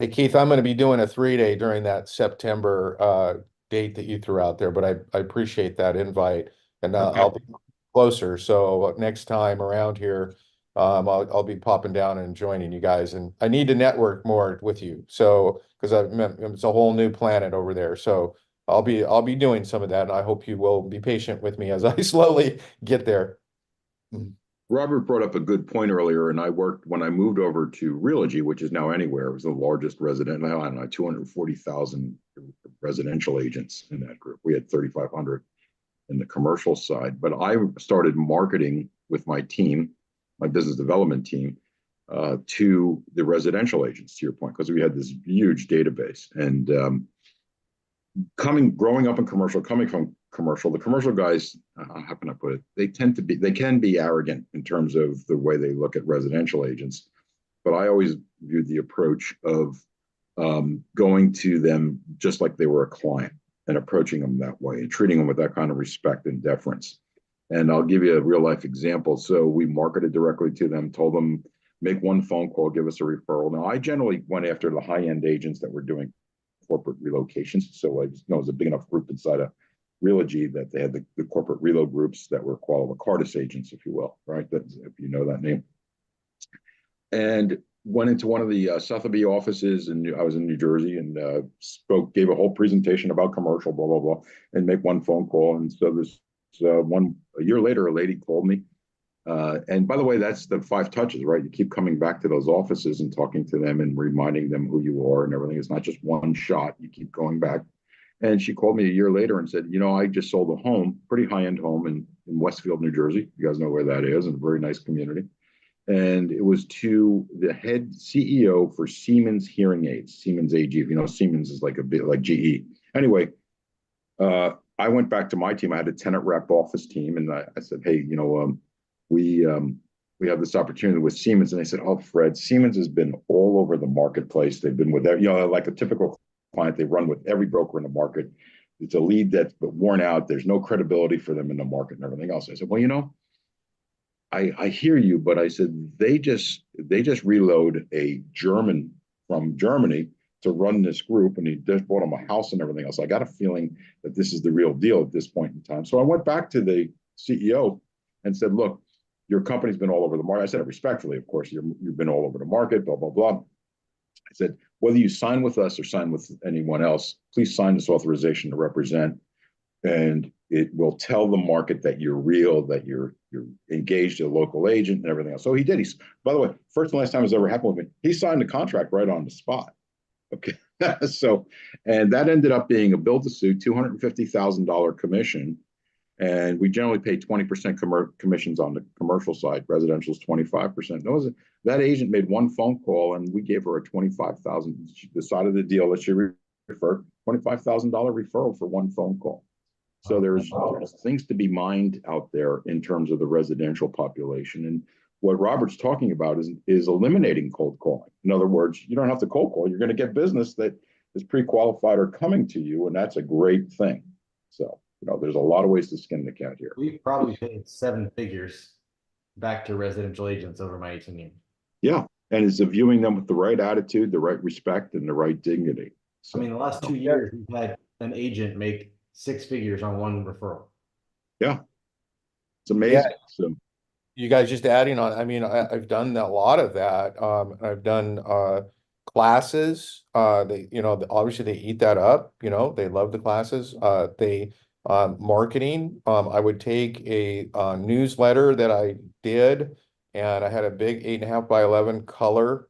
Hey, Keith, I'm going to be doing a 3-day during that September date that you threw out there, but I appreciate that invite, and Okay. I'll be closer. So next time around here, I'll be popping down and joining you guys, and I need to network more with you. So because it's a whole new planet over there. So I'll be doing some of that, and I hope you will be patient with me as I slowly get there. Robert brought up a good point earlier, and when I moved over to Realogy, which is now Anywhere, it was the largest residential, I don't know, 240,000 residential agents in that group. We had 3,500 in the commercial side, but I started marketing with my team, my business development team, to the residential agents, to your point, because we had this huge database. And growing up in commercial, coming from commercial, the commercial guys, how can I put it? They can be arrogant in terms of the way they look at residential agents. But I always viewed the approach of going to them just like they were a client and approaching them that way and treating them with that kind of respect and deference. And I'll give you a real life example. So we marketed directly to them, told them, make one phone call, give us a referral. Now, I generally went after the high end agents that were doing corporate relocations. So I just know it was a big enough group inside of Realogy that they had the corporate reload groups that were called Cardis agents, if you will, right? That's, if you know that name. And went into one of the Sotheby offices, and I was in New Jersey, and gave a whole presentation about commercial, blah, blah, blah, and make one phone call. And so this a year later, a lady called me. And by the way, that's the 5 touches, right? You keep coming back to those offices and talking to them and reminding them who you are and everything. It's not just one shot. You keep going back. And she called me a year later and said, I just sold a home, pretty high-end home in Westfield, New Jersey. You guys know where that is, in a very nice community. And it was to the head CEO for Siemens Hearing Aids, Siemens AG. If you know, Siemens is like a bit like GE. Anyway, I went back to my team. I had a tenant rep office team, and I said, hey, we have this opportunity with Siemens. And they said, oh, Fred, Siemens has been all over the marketplace. They've been with, like a typical client, they run with every broker in the market. It's a lead that's worn out. There's no credibility for them in the market and everything else. I said, well, I hear you, but I said, they just reload a German from Germany to run this group, and he just bought him a house and everything else. I got a feeling that this is the real deal at this point in time. So I went back to the CEO and said, look, your company's been all over the market. I said it respectfully, of course, you've been all over the market, blah, blah, blah. I said, whether you sign with us or sign with anyone else, please sign this authorization to represent. And it will tell the market that you're real, that you're engaged a local agent and everything else. So he did. By the way, first and last time it's ever happened with me, he signed the contract right on the spot. Okay. So, and that ended up being a build to suit, $250,000 commission. And we generally pay 20% commissions on the commercial side. Residential is 25%. That agent made one phone call, and we gave her a $25,000. She decided the deal that she refer $25,000 referral for one phone call. So there's things to be mined out there in terms of the residential population. And what Robert's talking about is eliminating cold calling. In other words, you don't have to cold call. You're going to get business that is pre-qualified or coming to you, and that's a great thing. So, there's a lot of ways to skin the cat here. We've probably paid 7 figures back to residential agents over my 18 years. Yeah, and it's viewing them with the right attitude, the right respect, and the right dignity. So, I mean, the last 2 years, we've had an agent make 6 figures on one referral. Yeah, it's amazing. Yeah. So, You guys just adding on, I mean, I've done a lot of that. I've done classes. They, obviously they eat that up, they love the classes. Marketing. I would take a newsletter that I did, and I had a big 8.5 by 11 color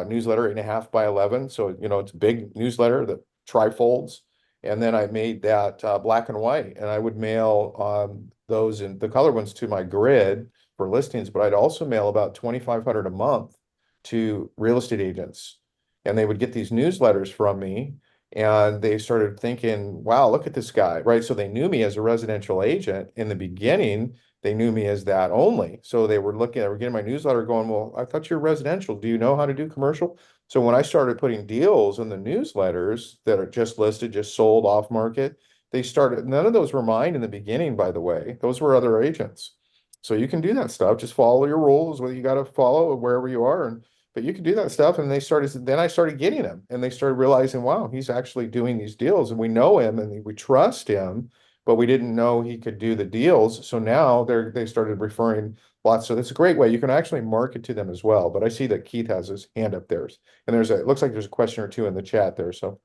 newsletter, 8.5 by 11. So, it's a big newsletter that trifolds. And then I made that black and white, and I would mail those in the color ones to my grid for listings, but I'd also mail about 2,500 a month to real estate agents, and they would get these newsletters from me, and they started thinking, wow, look at this guy, right? So they knew me as a residential agent. In the beginning, they knew me as that only. So they were getting my newsletter going, well, I thought you're residential. Do you know how to do commercial? So when I started putting deals in the newsletters that are just listed, just sold off market, none of those were mine in the beginning, by the way. Those were other agents. So you can do that stuff. Just follow your rules, what you got to follow wherever you are. But you can do that stuff. And then I started getting them, and they started realizing, wow, he's actually doing these deals, and we know him and we trust him, but we didn't know he could do the deals. So now they started referring lots. So it's a great way. You can actually market to them as well. But I see that Keith has his hand up there, and it looks like there's a question or two in the chat there. So.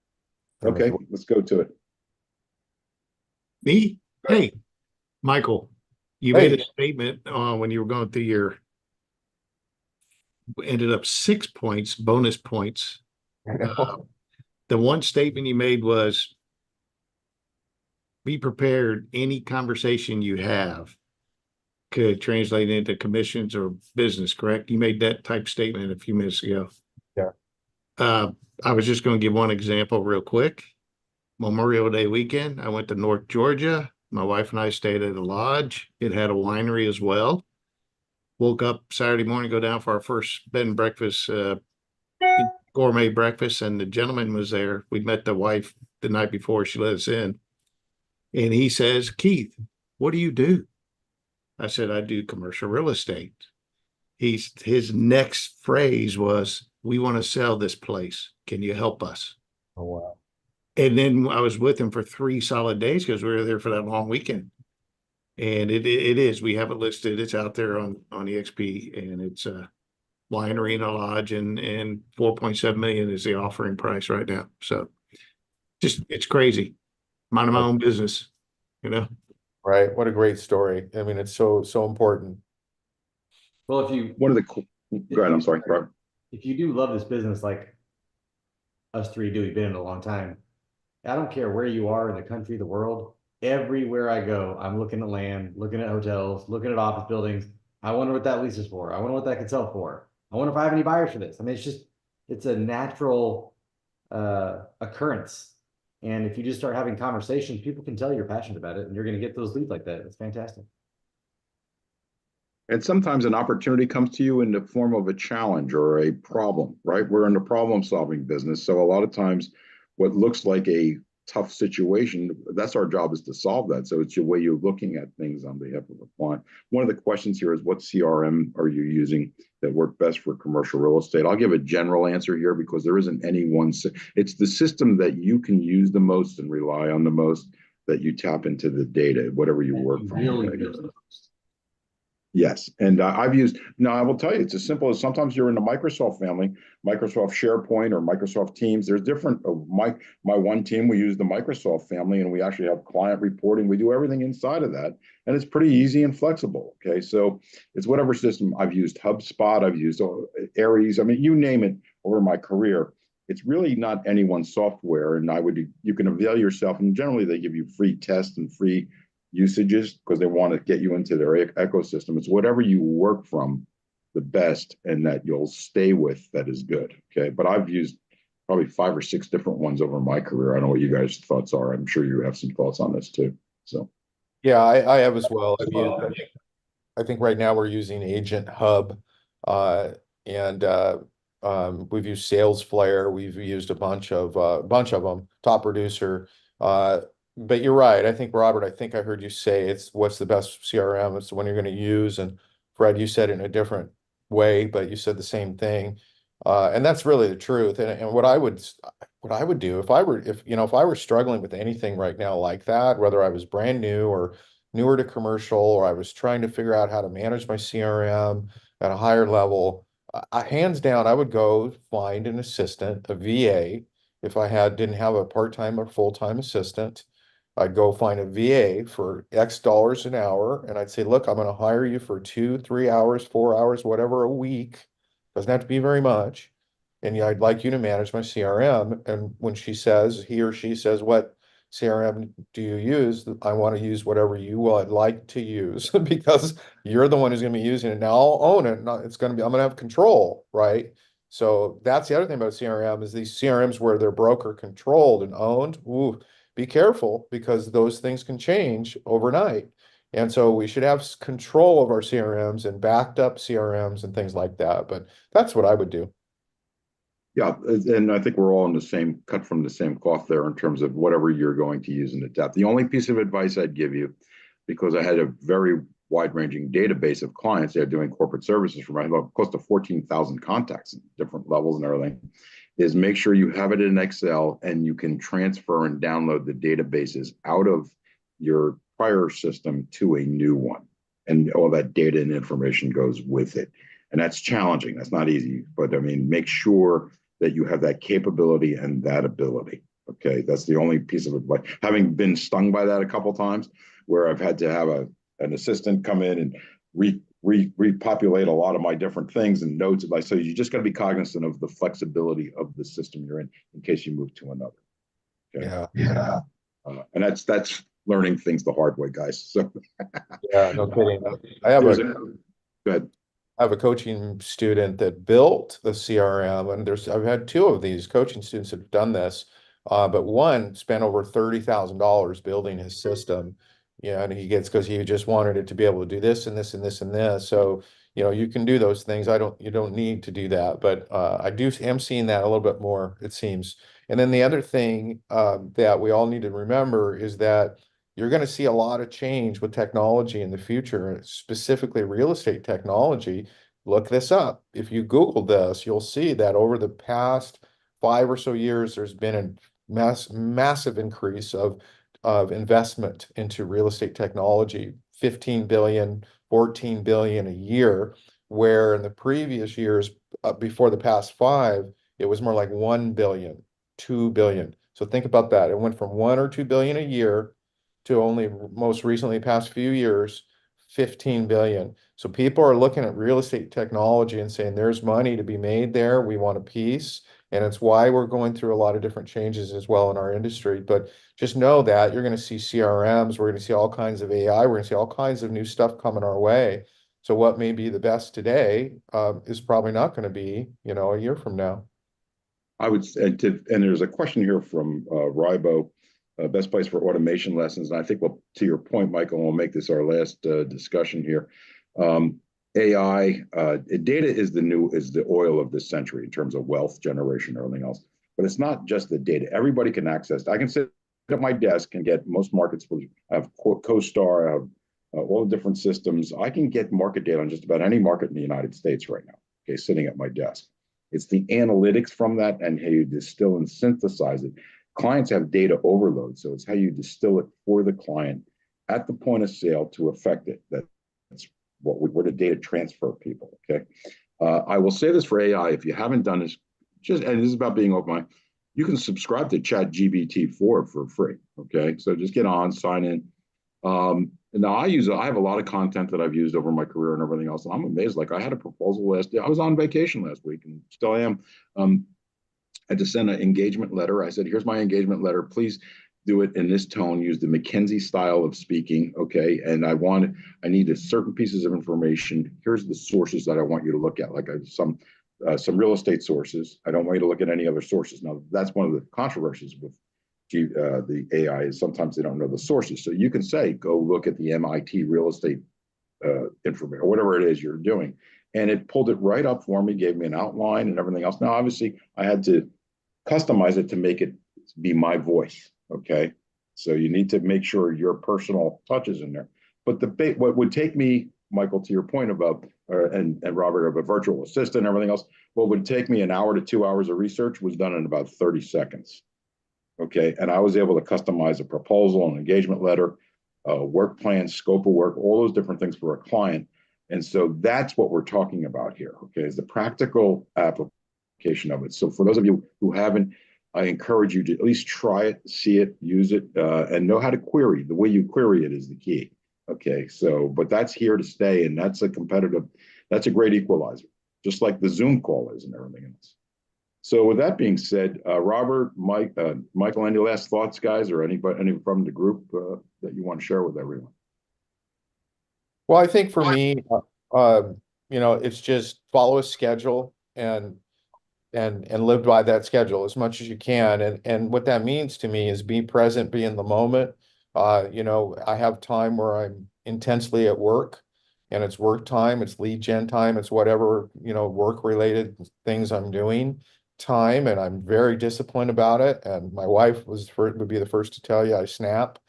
Okay, let's go to it. Me? Hey, Michael, you Hey. made a statement when you were going through ended up 6 points, bonus points. The one statement you made was, be prepared, any conversation you have could translate into commissions or business, correct? You made that type statement a few minutes ago. Yeah. I was just going to give one example real quick. Memorial Day weekend, I went to North Georgia. My wife and I stayed at a lodge. It had a winery as well. Woke up Saturday morning, go down for our first bed and breakfast, gourmet breakfast, and the gentleman was there. We met the wife the night before she let us in. And he says, Keith, what do you do? I said, I do commercial real estate. His next phrase was, we want to sell this place. Can you help us? Oh, wow. And then I was with him for 3 solid days because we were there for that long weekend. And it is, we have it listed. It's out there on EXP, and it's a winery and a lodge, and 4.7 million is the offering price right now. So just, it's crazy. Minding my own business, you know? Right. What a great story. I mean, it's so important. Well, if you One of the, go ahead, I'm sorry, Robert. if you do love this business like us three do, we've been in a long time. I don't care where you are in the country, the world, everywhere I go, I'm looking at land, looking at hotels, looking at office buildings. I wonder what that lease is for. I wonder what that could sell for. I wonder if I have any buyers for this. I mean, it's a natural occurrence. And if you just start having conversations, people can tell you're passionate about it, and you're going to get those leads like that. It's fantastic. And sometimes an opportunity comes to you in the form of a challenge or a problem, right? We're in the problem solving business. So a lot of times what looks like a tough situation, that's our job, is to solve that. So it's your way you're looking at things on behalf of a client. One of the questions here is, what CRM are you using that work best for commercial real estate? I'll give a general answer here because there isn't any one. It's the system that you can use the most and rely on the most, that you tap into the data, whatever you work from. Yes, and I've used, now I will tell you, it's as simple as, sometimes you're in the Microsoft family, Microsoft SharePoint or Microsoft Teams. There's different, my one team, we use the Microsoft family, and we actually have client reporting. We do everything inside of that, and it's pretty easy and flexible. Okay, so it's whatever system. I've used HubSpot, I've used Aries. I mean, you name it over my career. It's really not any one software, and you can avail yourself, and generally they give you free tests and free usages because they want to get you into their ecosystem. It's whatever you work from the best and that you'll stay with that is good. Okay, but I've used probably 5 or 6 different ones over my career. I don't know what you guys' thoughts are. I'm sure you have some thoughts on this too. So Yeah, I have as well. I think right now we're using Agent Hub, and we've used Sales Flare. We've used a bunch of them. Top Producer. But you're right. I think, Robert, I think I heard you say it's what's the best CRM. It's the one you're going to use. And Fred, you said it in a different way, but you said the same thing. And that's really the truth. And what I would do if I were struggling with anything right now like that, whether I was brand new or newer to commercial, or I was trying to figure out how to manage my CRM at a higher level, hands down, I would go find an assistant, a VA. If I didn't have a part-time or full-time assistant, I'd go find a VA for X dollars an hour, and I'd say, look, I'm going to hire you for 2, 3 hours, 4 hours, whatever a week. Doesn't have to be very much. And yeah, I'd like you to manage my CRM. And when he or she says, what CRM do you use? I want to use whatever I'd like to use because you're the one who's going to be using it. Now I'll own it. I'm going to have control, right? So that's the other thing about CRM, is these CRMs where they're broker controlled and owned. Ooh, be careful, because those things can change overnight. And so we should have control of our CRMs and backed up CRMs and things like that. But that's what I would do. yeah, and I think we're all in the same, cut from the same cloth there in terms of whatever you're going to use in the depth. The only piece of advice I'd give you, because I had a very wide-ranging database of clients that are doing corporate services for close to 14,000 contacts at different levels and everything, is make sure you have it in Excel and you can transfer and download the databases out of your prior system to a new one. And all that data and information goes with it. And that's challenging. That's not easy. But I mean, make sure that you have that capability and that ability. Okay, that's the only piece of advice. Having been stung by that a couple of times, where I've had to have an assistant come in and repopulate a lot of my different things and notes. So you just got to be cognizant of the flexibility of the system you're in case you move to another. Okay? Yeah. And that's learning things the hard way, guys. So Yeah, no kidding. go ahead. I have a coaching student that built the CRM, and I've had 2 of these coaching students that have done this, but one spent over $30,000 building his system. Yeah, and because he just wanted it to be able to do this and this and this and this. So, you can do those things. You don't need to do that, but I am seeing that a little bit more, it seems. And then the other thing that we all need to remember is that, you're going to see a lot of change with technology in the future, specifically real estate technology. Look this up. If you Google this, you'll see that over the past 5 or so years, there's been a massive increase of investment into real estate technology, 15 billion, 14 billion a year, where in the previous years, before the past 5, it was more like 1 billion, 2 billion. So think about that. It went from 1 or 2 billion a year to only most recently past few years, 15 billion. So people are looking at real estate technology and saying there's money to be made there. We want a piece. And it's why we're going through a lot of different changes as well in our industry. But just know that you're going to see CRMs, we're going to see all kinds of AI, we're going to see all kinds of new stuff coming our way. So what may be the best today is probably not going to be, a year from now. I would, and there's a question here from Rybo, best place for automation lessons. And I think, well, to your point, Michael, we'll make this our last discussion here. AI, data is the oil of this century in terms of wealth generation and everything else. But it's not just the data. Everybody can access it. I can sit at my desk and get most markets. I have CoStar, I have all the different systems. I can get market data on just about any market in the United States right now, okay, sitting at my desk. It's the analytics from that and how you distill and synthesize it. Clients have data overload, so it's how you distill it for the client at the point of sale to affect it. That's where the data transfer people, okay? I will say this for AI, if you haven't done this, and this is about being open mind, you can subscribe to ChatGPT-4 for free, okay? So just get on, sign in. Now I have a lot of content that I've used over my career and everything else. And I'm amazed. Like I had a proposal last day. I was on vacation last week and still am. I had to send an engagement letter. I said, here's my engagement letter. Please do it in this tone. Use the McKinsey style of speaking. Okay. And I need certain pieces of information. Here's the sources that I want you to look at. Like some real estate sources. I don't want you to look at any other sources. Now that's one of the controversies with the AI is sometimes they don't know the sources. So you can say, go look at the MIT real estate information or whatever it is you're doing. And it pulled it right up for me, gave me an outline and everything else. Now, obviously, I had to customize it to make it be my voice. Okay. So you need to make sure your personal touch is in there. But what would take me, Michael, to your point about, and Robert, of a virtual assistant and everything else, what would take me an hour to 2 hours of research was done in about 30 seconds. Okay, and I was able to customize a proposal, an engagement letter, work plan, scope of work, all those different things for a client. And so that's what we're talking about here, okay, is the practical application of it. So for those of you who haven't, I encourage you to at least try it, see it, use it, and know how to query. The way you query it is the key, okay? So, but that's here to stay, and that's a great equalizer, just like the Zoom call is and everything else. So with that being said, Robert, Michael, any last thoughts, guys, or any from the group that you want to share with everyone? Well, I think for me, it's just follow a schedule and live by that schedule as much as you can. And what that means to me is be present, be in the moment. I have time where I'm intensely at work, and it's work time, it's lead gen time, it's whatever, work related things I'm doing time, and I'm very disciplined about it. And my wife would be the first to tell you I snap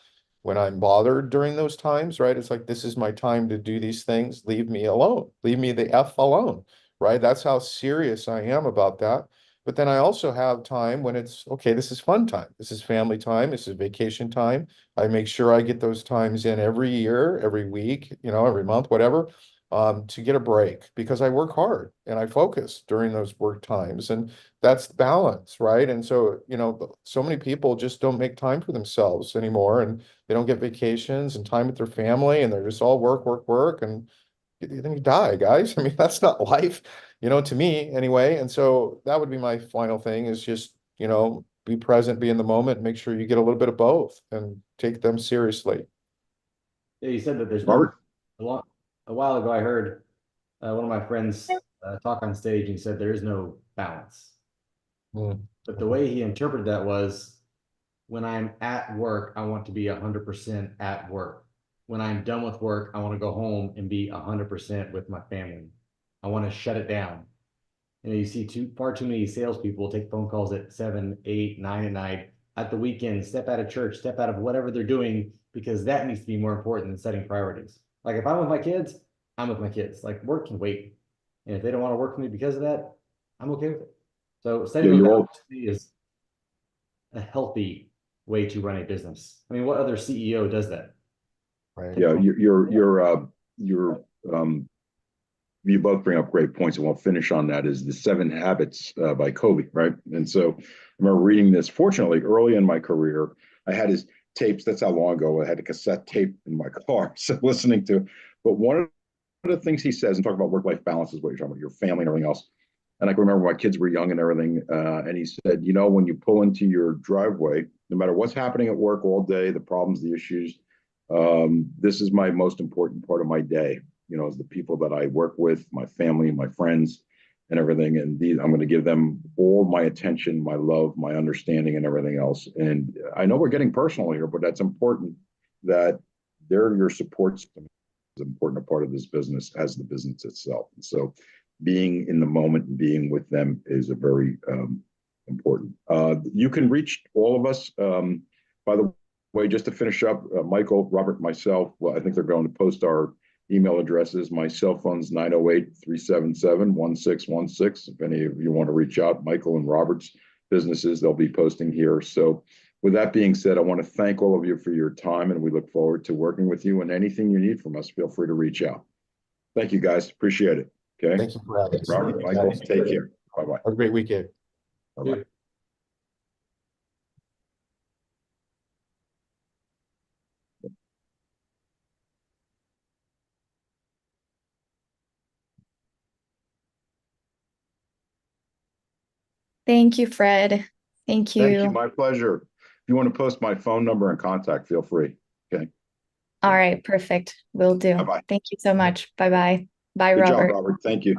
when I'm bothered during those times, right? It's like, this is my time to do these things. Leave me alone. Leave me the F alone, right? That's how serious I am about that. But then I also have time when it's, okay, this is fun time. This is family time. This is vacation time. I make sure I get those times in every year, every week, every month, whatever, to get a break, because I work hard and I focus during those work times, and that's the balance, right? And so, so many people just don't make time for themselves anymore, and they don't get vacations and time with their family, and they're just all work, work, work, and then you die, guys. I mean, that's not life, to me anyway. And so that would be my final thing, is just, be present, be in the moment, make sure you get a little bit of both and take them seriously. Yeah, you said that there's Robert? a while ago, I heard one of my friends talk on stage, and he said there is no balance. But the way he interpreted that was, when I'm at work, I want to be 100% at work. When I'm done with work, I want to go home and be 100% with my family. I want to shut it down. You see far too many salespeople take phone calls at 7, 8, 9 at night, at the weekend, step out of church, step out of whatever they're doing, because that needs to be more important than setting priorities. Like if I'm with my kids, I'm with my kids. Like work can wait. And if they don't want to work with me because of that, I'm okay with it. So setting Yeah, those you're all- boundaries to me is a healthy way to run a business. I mean, what other CEO does that? Right. Yeah, you both bring up great points, and we'll finish on that. Is the Seven Habits by Kobe, right? And so I remember reading this. Fortunately, early in my career, I had his tapes. That's how long ago I had a cassette tape in my car, so listening to. But one of the things he says, and talk about work-life balance, is what you're talking about, your family and everything else. And I can remember my kids were young and everything. And he said, you know, when you pull into your driveway, no matter what's happening at work all day, the problems, the issues, this is my most important part of my day. You know, is the people that I work with, my family, my friends, and everything. And these, I'm going to give them all my attention, my love, my understanding, and everything else. And I know we're getting personal here, but that's important that they're your support system is an important part of this business as the business itself. And so being in the moment and being with them is a very important. You can reach all of us. By the way, just to finish up, Michael, Robert, myself, well, I think they're going to post our email addresses. My cell phone's 908-377-1616. If any of you want to reach out, Michael and Robert's businesses, they'll be posting here. So with that being said, I want to thank all of you for your time, and we look forward to working with you. And anything you need from us, feel free to reach out. Thank you, guys. Appreciate it. Okay. Thank you for having us. Robert, Michael, take care. Bye-bye. Have a great weekend. Bye-bye. Thank you, Fred. Thank you. Thank you. My pleasure. If you want to post my phone number and contact, feel free. Okay. All right, perfect. Will do. Bye-bye. Thank you so much. Bye-bye. Bye, Good job, Robert. Robert. Thank you.